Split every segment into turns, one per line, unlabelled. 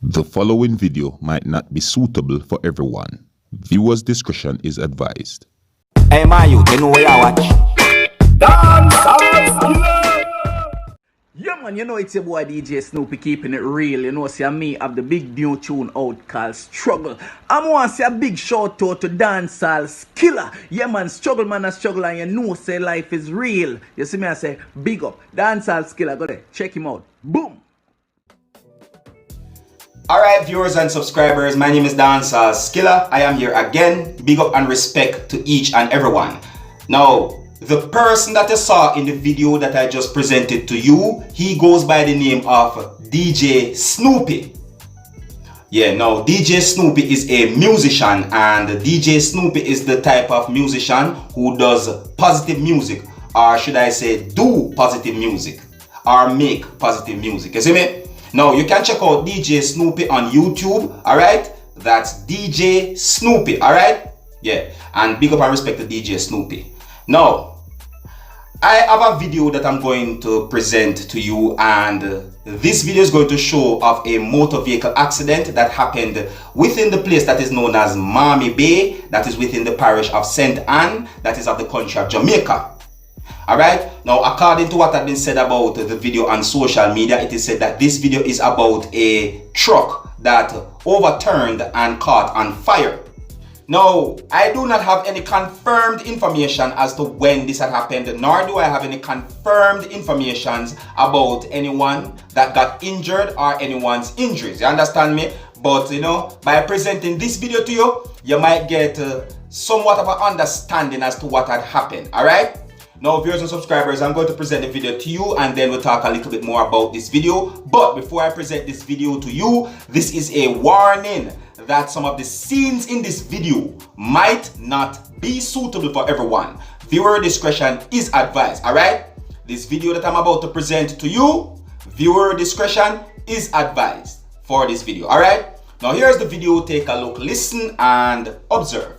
The following video might not be suitable for everyone. Viewers' discretion is advised.
Hey man, you know where I watch?
Dancehall. Yeah man, you know it's your boy DJ Snoopy keeping it real. You know, see me have the big new tune out called Struggle. I want to say a big shout out to Dancehall. Yeah man, struggle man, a struggle, and you know say life is real. You see me, I say big up. Dancehall. Go there, check him out. Boom.
Alright viewers and subscribers, my name is Seriousskilla. I am here again. Big up and respect to each and everyone. Now, the person that you saw in the video that I just presented to you, he goes by the name of DJ Snoopy. Yeah, now DJ Snoopy is a musician, and DJ Snoopy is the type of musician who does positive music, or should I say do positive music, or make positive music. You see me? Now you can check out DJ Snoopy on YouTube, alright? That's DJ Snoopy, alright? Yeah, and big up and respect to DJ Snoopy. Now, I have a video that I'm going to present to you, and this video is going to show of a motor vehicle accident that happened within the place that is known as Mammee, that is within the parish of St. Ann, that is of the country of Jamaica. Alright, now according to what has been said about the video on social media, it is said that this video is about a truck that overturned and caught on fire. Now, I do not have any confirmed information as to when this had happened, nor do I have any confirmed information about anyone that got injured or anyone's injuries. You understand me? But you know, by presenting this video to you, you might get somewhat of an understanding as to what had happened. Alright? Now viewers and subscribers, I'm going to present the video to you, and then we'll talk a little bit more about this video. But before I present this video to you, this is a warning that some of the scenes in this video might not be suitable for everyone. Viewer discretion is advised, alright? This video that I'm about to present to you, viewer discretion is advised for this video, alright? Now here's the video, take a look, listen and observe.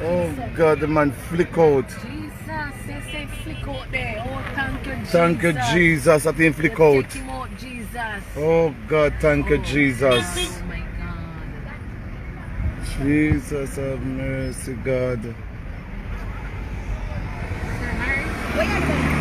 Oh God, the man flick out.
Jesus, they say flick out there. Oh, thank you, Jesus.
Thank you, Jesus. I think flick out.
Take him out, Jesus.
Oh God, thank you, Jesus.
Oh my God.
Jesus have mercy, God.
Sir Harry, where are you?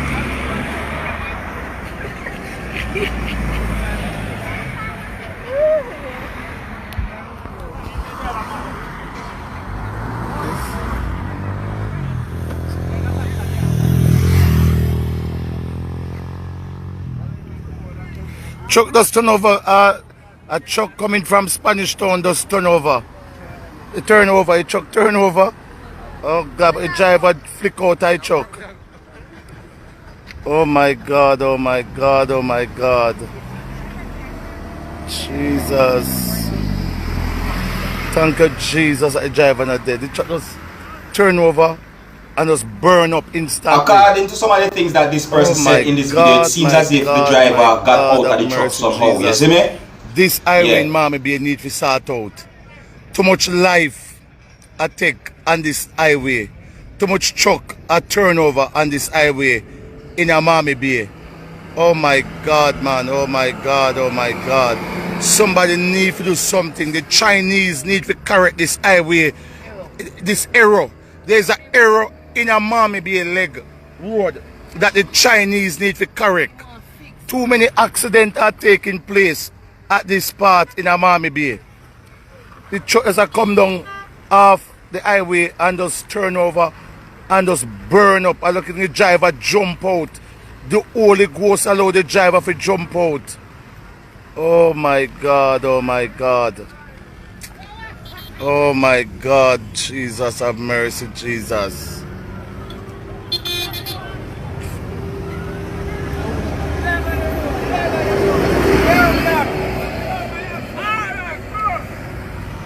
Truck does turn over. A truck coming from Spanish Town does turn over. A truck turn over. Oh God, a driver flick out a truck. Oh my God, oh my God, oh my God. Jesus. Thank you, Jesus, a driver not dead. The truck does turn over and just burn up instantly.
According to some of the things that this person said in this video, it seems as if the driver got out of the truck somehow. You see me?
This highway in Mammee need to sort out. Too much life I take on this highway. Too much truck I turn over on this highway in a Mammee. Oh my God, man. Oh my God. Oh my God. Somebody need to do something. The Chinese need to correct this highway. This error. There's an error in a Mammee leg road that the Chinese need to correct. Too many accidents are taking place at this part in a Mammee. The truckers are come down off the highway and just turn over and just burn up. I look at the driver jump out. The Holy Ghost allow the driver to jump out. Oh my God, oh my God. Oh my God, Jesus have mercy, Jesus.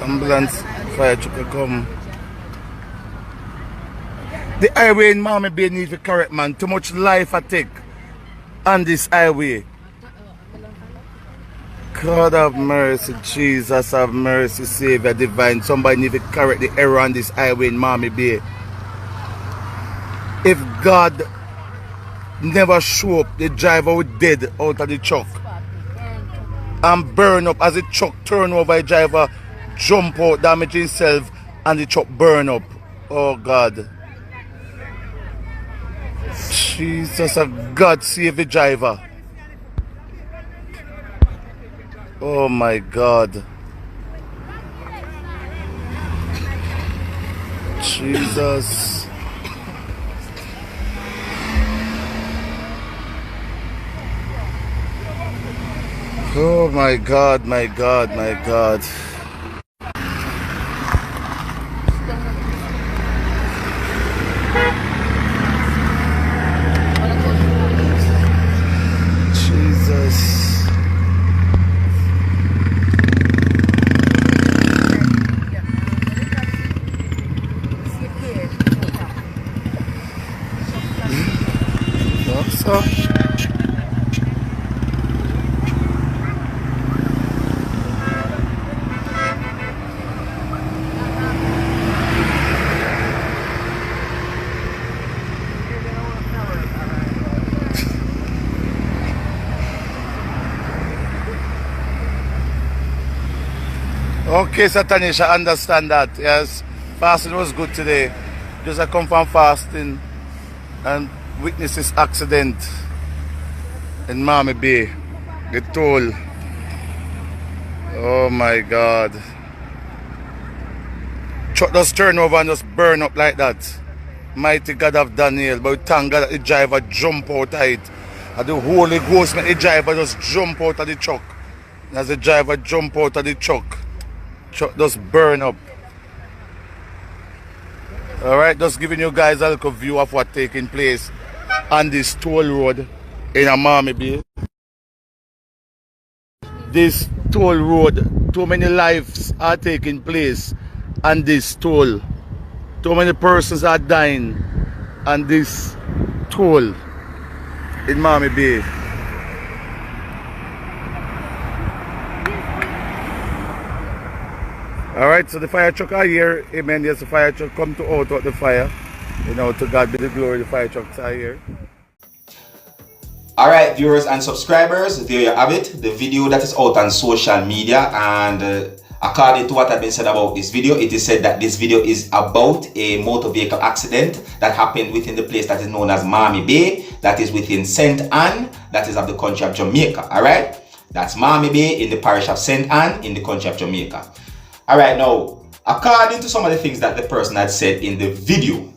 Ambulance, fire truck come. The highway in Mammee Bay needs to correct, man. Too much life I take on this highway. God have mercy, Jesus have mercy, Savior divine. Somebody need to correct the error on this highway in Mammee Bay. If God never show up, the driver would dead out of the truck and burn up. As the truck turn over, the driver jump out, damage himself, and the truck burn up. Oh God. Jesus of God, save the driver. Oh my God. Jesus. Oh my God, my God, my God. Jesus. So. Okay, Satanisha, I understand that. Yes, fasting was good today. Just I come from fasting and witness this accident in Mammee Bay. The toll. Oh my God. Truck just turn over and just burn up like that. Mighty God of Daniel. But we thank God that the driver jump out of it. And the Holy Ghost made the driver just jump out of the truck. And as the driver jump out of the truck just burn up. Alright, just giving you guys a little view of what taking place on this toll road in Mammee Bay. This toll road, too many lives are taking place on this toll. Too many persons are dying on this toll in Mammee Bay. Alright, so the fire truck are here. Amen. Yes, the fire truck come to out the fire. You know, to God be the glory, the fire trucks are here.
Alright, viewers and subscribers, there you have it. The video that is out on social media, and according to what has been said about this video, it is said that this video is about a motor vehicle accident that happened within the place that is known as Mammee Bay, that is within St. Ann, that is of the country of Jamaica. Alright, that's Mammee Bay in the parish of St. Ann in the country of Jamaica. Alright, now, according to some of the things that the person had said in the video,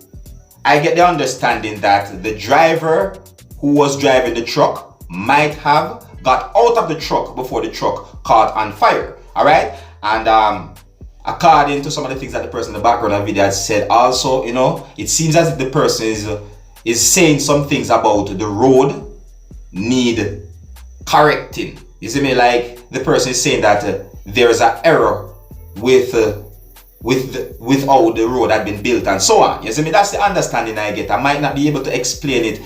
I get the understanding that the driver who was driving the truck might have got out of the truck before the truck caught on fire. Alright? And according to some of the things that the person in the background of the video had said also, you know, it seems as if the person is saying some things about the road need correcting. You see me? Like the person is saying that there's an error with how the road had been built and so on. You see me? That's the understanding I get. I might not be able to explain it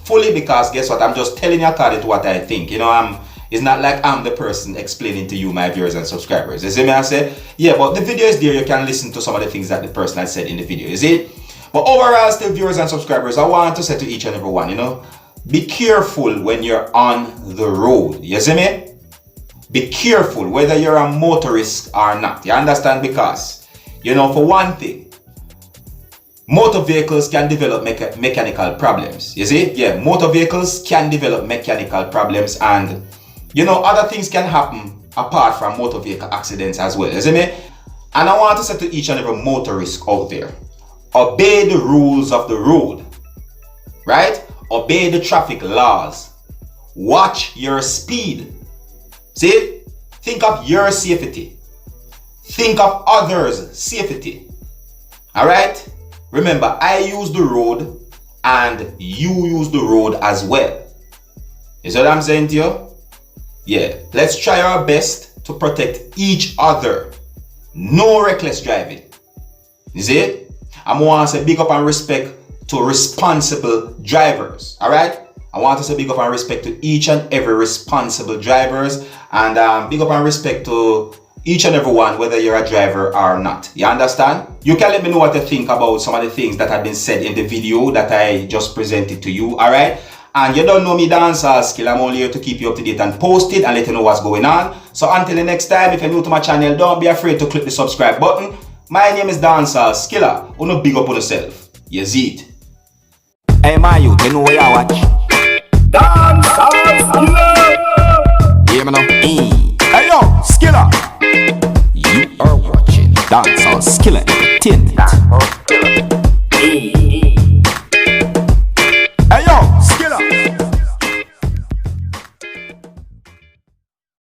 fully, because guess what? I'm just telling you according to what I think. You know, it's not like I'm the person explaining to you, my viewers and subscribers. You see me? I said, yeah, but the video is there. You can listen to some of the things that the person had said in the video. You see? But overall, still, viewers and subscribers, I want to say to each and every one, you know, be careful when you're on the road. You see me? Be careful whether you're a motorist or not. You understand? Because, you know, for one thing, motor vehicles can develop mechanical problems. You see? Yeah, motor vehicles can develop mechanical problems, and, you know, other things can happen apart from motor vehicle accidents as well. You see me? And I want to say to each and every motorist out there, obey the rules of the road. Right? Obey the traffic laws. Watch your speed. See, think of your safety. Think of others' safety. Alright? Remember, I use the road and you use the road as well. You see what I'm saying to you? Yeah, let's try our best to protect each other. No reckless driving. You see it? I want to say big up and respect to responsible drivers. Alright? I want to say big up and respect to each and every responsible drivers, and big up and respect to each and every one, whether you're a driver or not. You understand? You can let me know what you think about some of the things that have been said in the video that I just presented to you. Alright? And you don't know me, Dancehall Skill. I'm only here to keep you up to date and post it and let you know what's going on. So until the next time, if you're new to my channel, don't be afraid to click the subscribe button. My name is Dancehall Skilla. Uno big up on yourself. You see it.
Hey, my youth, you know where you watch? Dancehall Skilla! Yeah, man. Hey, yo, Skilla! You are watching Dancehall Skilla Entertainment.